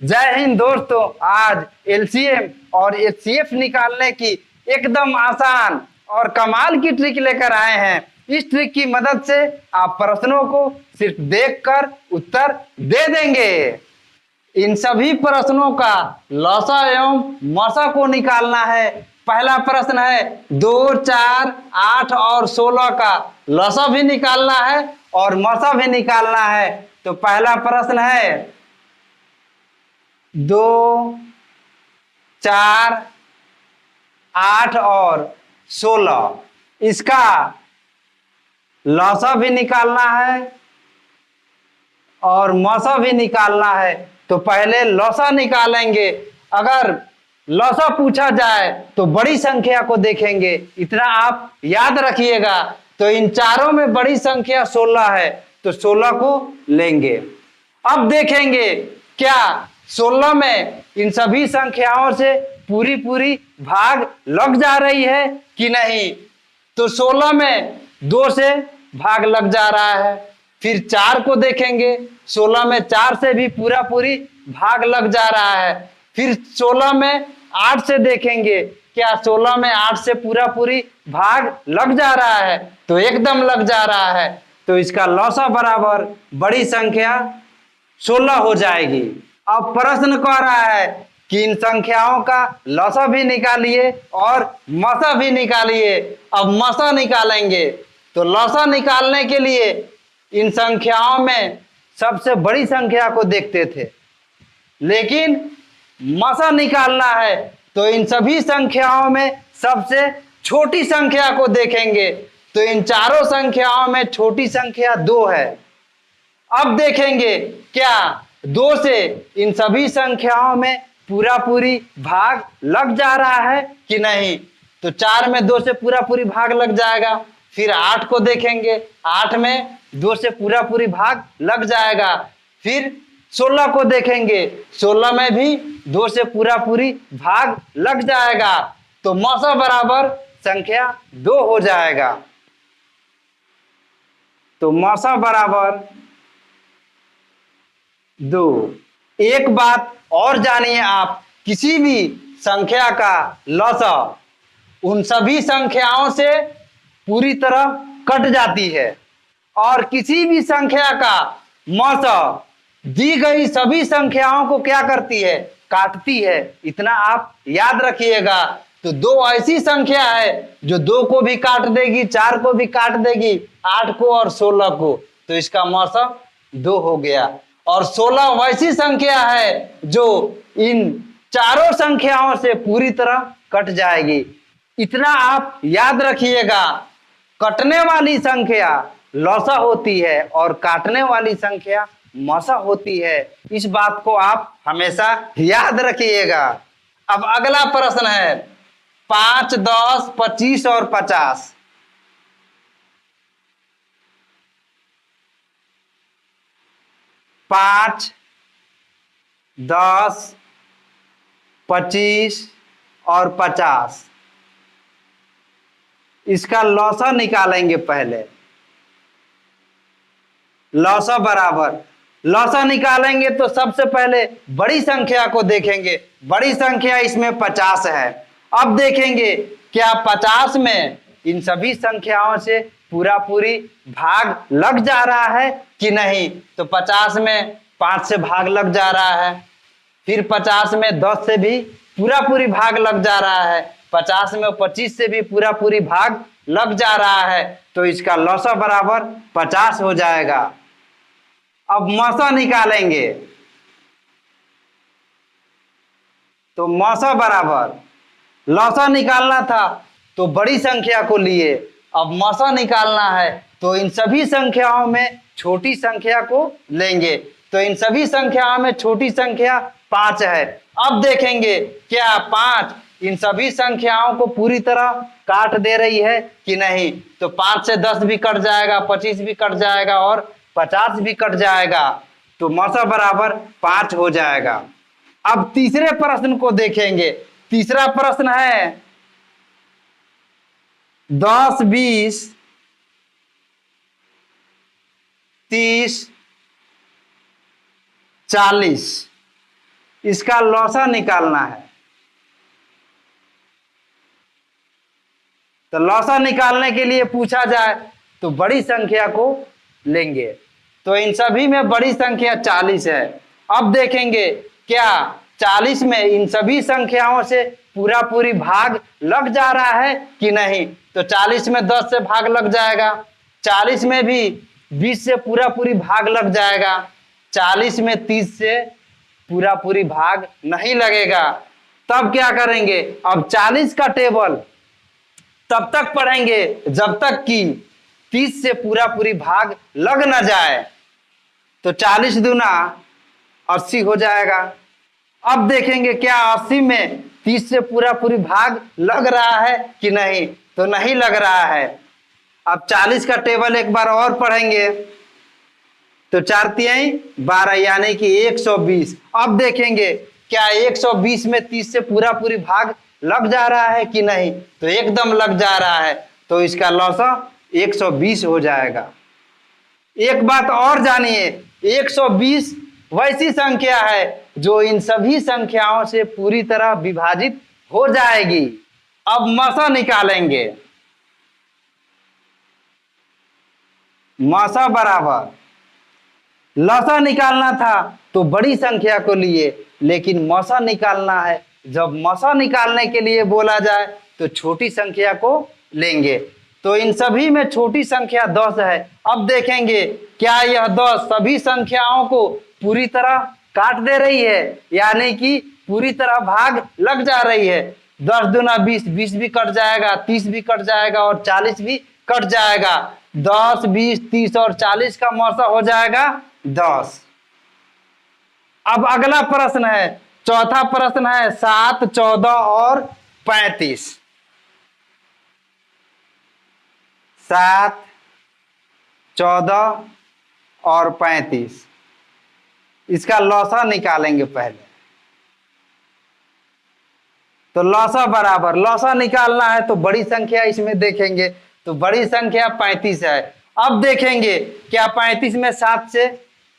जय हिंद दोस्तों। आज एलसीएम और एचसीएफ निकालने की एकदम आसान और कमाल की ट्रिक लेकर आए हैं। इस ट्रिक की मदद से आप प्रश्नों को सिर्फ देखकर उत्तर दे देंगे। इन सभी प्रश्नों का लसा एवं मसा को निकालना है। पहला प्रश्न है 2, 4, 8 और 16 का लसा भी निकालना है और मसा भी निकालना है। तो पहला प्रश्न है 2, 4, 8 और 16, इसका लसा भी निकालना है और मसा भी निकालना है। तो पहले लसा निकालेंगे। अगर लसा पूछा जाए तो बड़ी संख्या को देखेंगे, इतना आप याद रखिएगा। तो इन चारों में बड़ी संख्या 16 है, तो 16 को लेंगे। अब देखेंगे क्या 16 में इन सभी संख्याओं से पूरी पूरी भाग लग जा रही है कि नहीं। तो 16 में 2 से भाग लग जा रहा है। फिर 4 को देखेंगे, 16 में 4 से भी पूरा पूरी भाग लग जा रहा है। फिर 16 में 8 से देखेंगे, क्या 16 में 8 से पूरा पूरी भाग लग जा रहा है। तो एकदम लग जा रहा है। तो इसका लसा बराबर बड़ी संख्या 16 हो जाएगी। अब प्रश्न कह रहा है कि इन संख्याओं का लसा भी निकालिए और मसा भी निकालिए। अब मसा निकालेंगे। तो लसा निकालने के लिए इन संख्याओं में सबसे बड़ी संख्या को देखते थे, लेकिन मसा निकालना है तो इन सभी संख्याओं में सबसे छोटी संख्या को देखेंगे। तो इन चारों संख्याओं में छोटी संख्या 2 है। अब देखेंगे क्या 2 से इन सभी संख्याओं में पूरा पूरी भाग लग जा रहा है कि नहीं। तो 4 में 2 से पूरा पूरी भाग लग जाएगा। फिर 8 को देखेंगे, 8 में 2 से पूरा पूरी भाग लग जाएगा। फिर 16 को देखेंगे, 16 में भी 2 से पूरा पूरी भाग लग जाएगा। तो मसा बराबर संख्या 2 हो जाएगा। तो मसा बराबर 2। एक बात और जानिए आप, किसी भी संख्या का लसा उन सभी संख्याओं से पूरी तरह कट जाती है और किसी भी संख्या का मसा दी गई सभी संख्याओं को क्या करती है, काटती है। इतना आप याद रखिएगा। तो 2 ऐसी संख्या है जो 2 को भी काट देगी, 4 को भी काट देगी, 8 को और 16 को। तो इसका मसा 2 हो गया। और 16 वैसी संख्या है जो इन चारों संख्याओं से पूरी तरह कट जाएगी। इतना आप याद रखिएगा। कटने वाली संख्या लसा होती है और काटने वाली संख्या मसा होती है। इस बात को आप हमेशा याद रखिएगा। अब अगला प्रश्न है 5, 10, 25 और 50। 5, 10, 25 और 50, इसका लसा निकालेंगे। पहले लसा बराबर, लसा निकालेंगे तो सबसे पहले बड़ी संख्या को देखेंगे। बड़ी संख्या इसमें 50 है। अब देखेंगे क्या 50 में इन सभी संख्याओं से पूरा पूरी भाग लग जा रहा है कि नहीं। तो 50 में 5 से भाग लग जा रहा है। फिर 50 में 10 से भी पूरा पूरी भाग लग जा रहा है। 50 में 25 से भी पूरा पूरी भाग लग जा रहा है। तो इसका लसा बराबर 50 हो जाएगा। अब मसा निकालेंगे। तो मसा बराबर, लसा निकालना था तो बड़ी संख्या को लिए, अब मसा निकालना है तो इन सभी संख्याओं में छोटी संख्या को लेंगे। तो इन सभी संख्याओं में छोटी संख्या 5 है। अब देखेंगे क्या 5 इन सभी संख्याओं को पूरी तरह काट दे रही है कि नहीं। तो 5 से 10 भी कट जाएगा, 25 भी कट जाएगा और 50 भी कट जाएगा। तो मसा बराबर 5 हो जाएगा। अब तीसरे प्रश्न को देखेंगे। तीसरा प्रश्न है 10, 20, 30, 40। इसका लौसा निकालना है। तो लौसा निकालने के लिए पूछा जाए तो बड़ी संख्या को लेंगे। तो इन सभी में बड़ी संख्या 40 है। अब देखेंगे क्या 40 में इन सभी संख्याओं से पूरा पूरी भाग लग जा रहा है कि नहीं। तो 40 में 10 से भाग लग जाएगा, 40 में भी 20 से पूरा पूरी भाग लग जाएगा, 40 में 30 से पूरा पूरी भाग नहीं लगेगा। तब क्या करेंगे, अब 40 का टेबल तब तक पढ़ेंगे जब तक कि 30 से पूरा पूरी भाग लग न जाए। तो 40 दूना 80 हो जाएगा। अब देखेंगे क्या 80 में 30 से पूरा पूरी भाग लग रहा है कि नहीं। तो नहीं लग रहा है। अब 40 का टेबल एक बार और पढ़ेंगे। तो 4 तिहाई 12 यानी कि 120। अब देखेंगे क्या 120 में 30 से पूरा पूरी भाग लग जा रहा है कि नहीं। तो एकदम लग जा रहा है। तो इसका लौसा 120 हो जाएगा। एक बात और जानिए, 120 वैसी संख्या है जो इन सभी संख्याओं से पूरी तरह विभाजित हो जाएगी। अब मसा निकालेंगे। मसा बराबर लसा निकालना था तो बड़ी संख्या को लिए, लेकिन मसा निकालना है। जब मसा निकालने के लिए बोला जाए तो छोटी संख्या को लेंगे। तो इन सभी में छोटी संख्या 10 है। अब देखेंगे क्या यह 10 सभी संख्याओं को पूरी तरह काट दे रही है, यानी कि पूरी तरह भाग लग जा रही है। 10 दूना 20, 20 भी कट जाएगा, 30 भी कट जाएगा और 40 भी कट जाएगा। 10, 20, 30 और 40 का मौसा हो जाएगा 10। अब अगला प्रश्न है, चौथा प्रश्न है 7, 14 और 35। 7, 14 और 35 इसका लौसा निकालेंगे पहले। तो लौसा बराबर लौसा निकालना है तो बड़ी संख्या इसमें देखेंगे। तो बड़ी संख्या 35 है। अब देखेंगे क्या 35 में 7 से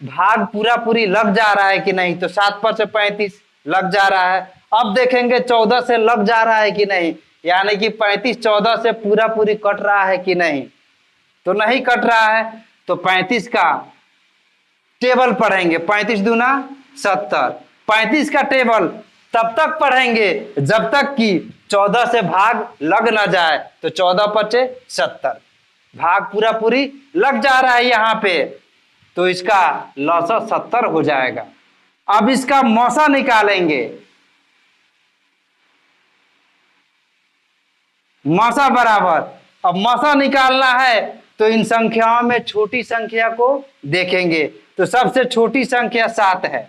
भाग पूरा पूरी लग जा रहा है कि नहीं। तो 7 पर से 35 लग जा रहा है। अब देखेंगे 14 से लग जा रहा है कि नहीं, यानी कि 35 14 से पूरा पूरी कट रहा है कि नहीं। तो नहीं कट रहा है। तो 35 का टेबल पढ़ेंगे। 35 दूना 70। 35 का टेबल तब तक पढ़ेंगे जब तक कि 14 से भाग लग ना जाए। तो 14 पचे 70 भाग पूरा पूरी लग जा रहा है यहाँ पे। तो इसका लौसा 70 हो जाएगा। अब इसका मौसा निकालेंगे। मौसा बराबर अब मौसा निकालना है तो इन संख्याओं में छोटी संख्या को देखेंगे। तो सबसे छोटी संख्या 7 है।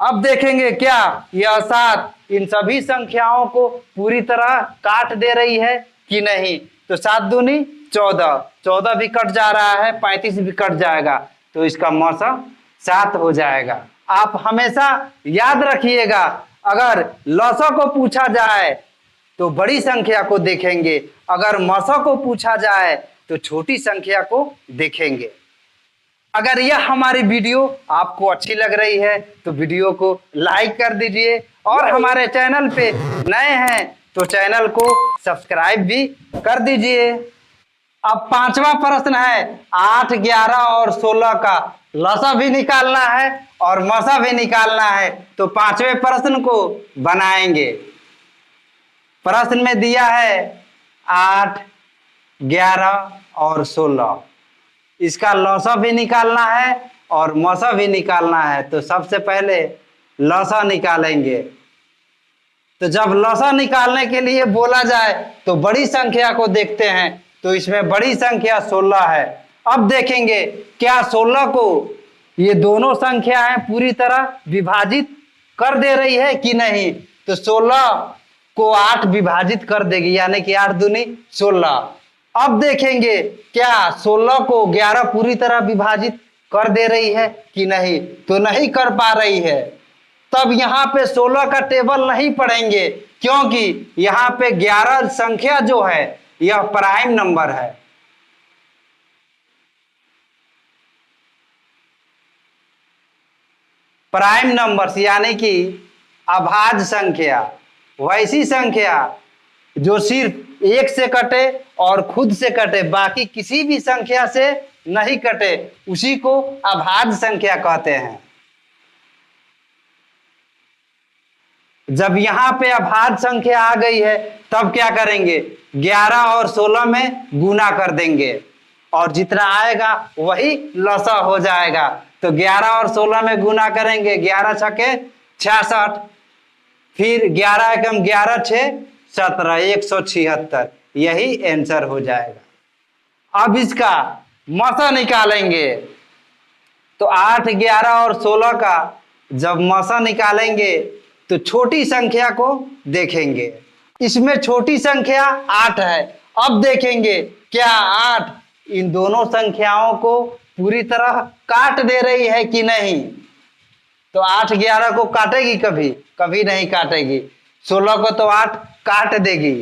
अब देखेंगे क्या यह 7 इन सभी संख्याओं को पूरी तरह काट दे रही है कि नहीं। तो 7 दूनी 14, 14 भी कट जा रहा है, 35 भी कट जाएगा। तो इसका मौसा 7 हो जाएगा। आप हमेशा याद रखिएगा, अगर लौसा को पूछा जाए तो बड़ी संख्या को देखेंगे, अगर मौसा को पूछा जाए तो छोटी संख्या को देखेंगे। अगर यह हमारी वीडियो आपको अच्छी लग रही है तो वीडियो को लाइक कर दीजिए, और हमारे चैनल पे नए हैं तो चैनल को सब्सक्राइब भी कर दीजिए। अब पांचवा प्रश्न है 8, 11 और 16 का लसा भी निकालना है और मसा भी निकालना है। तो पांचवें प्रश्न को बनाएंगे। प्रश्न में दिया है 8, 11 और 16, इसका लौसा भी निकालना है और मौसा भी निकालना है। तो सबसे पहले लौसा निकालेंगे। तो जब लौसा निकालने के लिए बोला जाए तो बड़ी संख्या को देखते हैं। तो इसमें बड़ी संख्या 16 है। अब देखेंगे क्या 16 को ये दोनों संख्याएं पूरी तरह विभाजित कर दे रही है कि नहीं। तो 16 को 8 विभाजित कर देगी, यानी कि 8 दूनी 16। अब देखेंगे क्या 16 को 11 पूरी तरह विभाजित कर दे रही है कि नहीं। तो नहीं कर पा रही है। तब यहाँ पे 16 का टेबल नहीं पढ़ेंगे, क्योंकि यहाँ पे 11 संख्या जो है यह प्राइम नंबर है। प्राइम नंबर्स यानी कि अभाज्य संख्या, वैसी संख्या जो सिर्फ एक से कटे और खुद से कटे, बाकी किसी भी संख्या से नहीं कटे, उसी को अभाज्य संख्या कहते हैं। जब यहां पे अभाज्य संख्या आ गई है तब क्या करेंगे, 11 और 16 में गुना कर देंगे और जितना आएगा वही लसा हो जाएगा। तो 11 और 16 में गुना करेंगे, 11 छके 66, फिर 11 एकम 11 6 17, 176, यही आंसर हो जाएगा। अब इसका मसा निकालेंगे तो 8, 11 और 16 का जब मसा निकालेंगे तो छोटी संख्या को देखेंगे। इसमें छोटी संख्या 8 है। अब देखेंगे क्या 8 इन दोनों संख्याओं को पूरी तरह काट दे रही है कि नहीं। तो 8 11 को काटेगी कभी? कभी नहीं काटेगी। 16 को तो 8 काट देगी।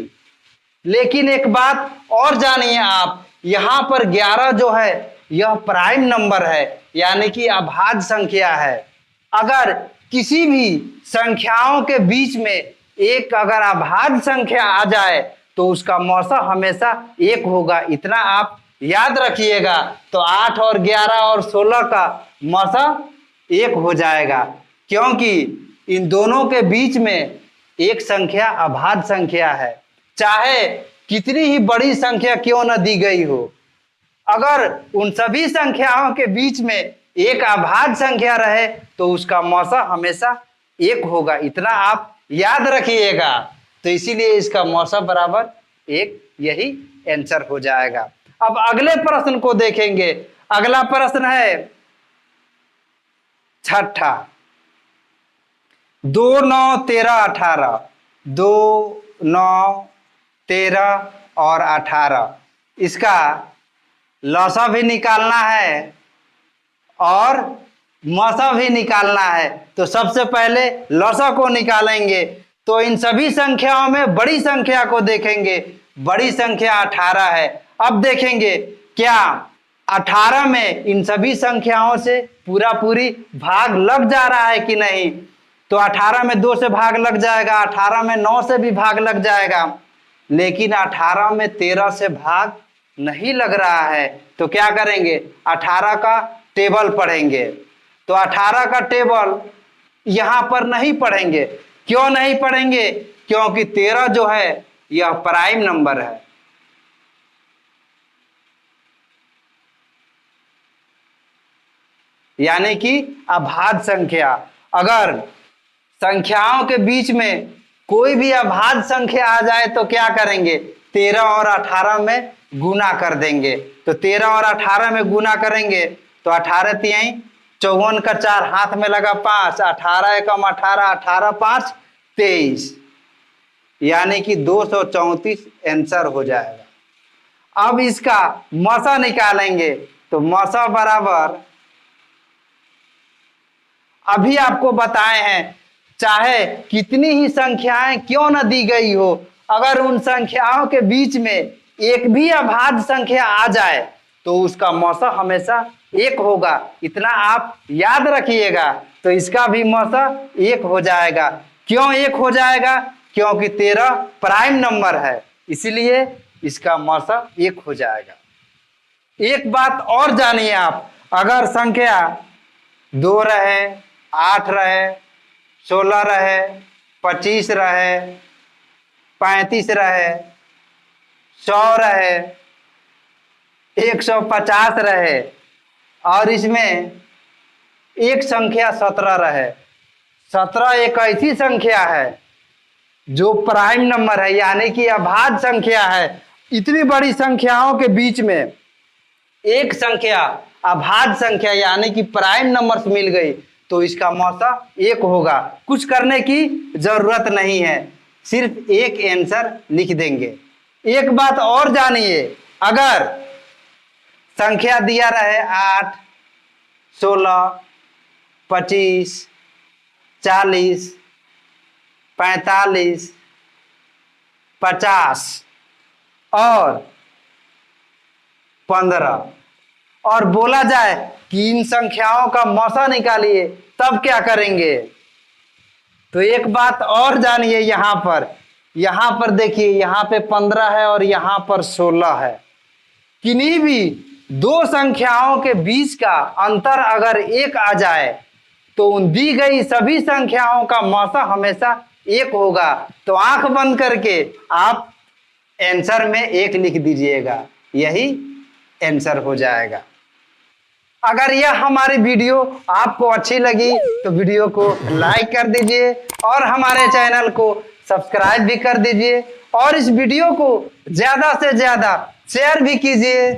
लेकिन एक बात और जानिए आप, यहां पर 11 जो है यह प्राइम नंबर है, यानी कि अभाज्य संख्या है। अगर किसी भी संख्याओं के बीच में एक अगर अभाज्य संख्या आ जाए तो उसका मौसा हमेशा 1 होगा, इतना आप याद रखिएगा। तो 8 और 11 और 16 का मौसा 1 हो जाएगा, क्योंकि इन दोनों के बीच में एक संख्या अभाज्य संख्या है, चाहे कितनी ही बड़ी संख्या क्यों न दी गई हो। अगर उन सभी संख्याओं के बीच में एक अभाज्य संख्या रहे तो उसका मौसा हमेशा 1 होगा, इतना आप याद रखिएगा। तो इसीलिए इसका मौसा बराबर 1, यही आंसर हो जाएगा। अब अगले प्रश्न को देखेंगे। अगला प्रश्न है छठा, 2 9 13 18, 2 9 13 और 18, इसका लसा भी निकालना है और मौसा भी निकालना है। तो सबसे पहले लसा को निकालेंगे। तो इन सभी संख्याओं में बड़ी संख्या को देखेंगे। बड़ी संख्या 18 है। अब देखेंगे क्या 18 में इन सभी संख्याओं से पूरा पूरी भाग लग जा रहा है कि नहीं। तो 18 में 2 से भाग लग जाएगा, 18 में 9 से भी भाग लग जाएगा, लेकिन 18 में 13 से भाग नहीं लग रहा है। तो क्या करेंगे, 18 का टेबल पढ़ेंगे। तो 18 का टेबल यहां पर नहीं पढ़ेंगे। क्यों नहीं पढ़ेंगे? क्योंकि 13 जो है यह प्राइम नंबर है। यानी कि अभाज्य संख्या। अगर संख्याओं के बीच में कोई भी अभाज्य संख्या आ जाए तो क्या करेंगे, 13 और 18 में गुना कर देंगे। तो 13 और 18 में गुना करेंगे तो 18 तिहाई 54 का 4 हाथ में लगा 5, 18 एकम 18, 18 5 23, यानी कि 234 आंसर हो जाएगा। अब इसका मसा निकालेंगे। तो मसा बराबर अभी आपको बताए हैं, चाहे कितनी ही संख्याएं क्यों न दी गई हो, अगर उन संख्याओं के बीच में एक भी अभाज्य संख्या आ जाए तो उसका मौसा हमेशा 1 होगा, इतना आप याद रखिएगा। तो इसका भी मौसा 1 हो जाएगा। क्यों 1 हो जाएगा? क्योंकि 13 प्राइम नंबर है, इसलिए इसका मौसा 1 हो जाएगा। एक बात और जानिए आप, अगर संख्या 2 रहे, 8 रहे, 16 रहे, 25 रहे, 35 रहे, 100 रहे, 150 रहे और इसमें एक संख्या 17 रहे। 17 एक ऐसी संख्या है जो प्राइम नंबर है, यानी कि अभाज्य संख्या है। इतनी बड़ी संख्याओं के बीच में एक संख्या अभाज्य संख्या यानी कि प्राइम नंबर्स मिल गई तो इसका मौसा 1 होगा। कुछ करने की जरूरत नहीं है, सिर्फ एक आंसर लिख देंगे। एक बात और जानिए, अगर संख्या दिया रहे 8, 16, 25, 40, 45, 50 और 15 और बोला जाए कि इन संख्याओं का मौसा निकालिए, तब क्या करेंगे? तो एक बात और जानिए, यहां पर देखिए, यहां पे 15 है और यहां पर 16 है। किन्हीं भी दो संख्याओं के बीच का अंतर अगर एक आ जाए तो उन दी गई सभी संख्याओं का मौसा हमेशा एक होगा। तो आंख बंद करके आप आंसर में एक लिख दीजिएगा, यही आंसर हो जाएगा। अगर यह हमारी वीडियो आपको अच्छी लगी तो वीडियो को लाइक कर दीजिए और हमारे चैनल को सब्सक्राइब भी कर दीजिए और इस वीडियो को ज्यादा से ज्यादा शेयर भी कीजिए।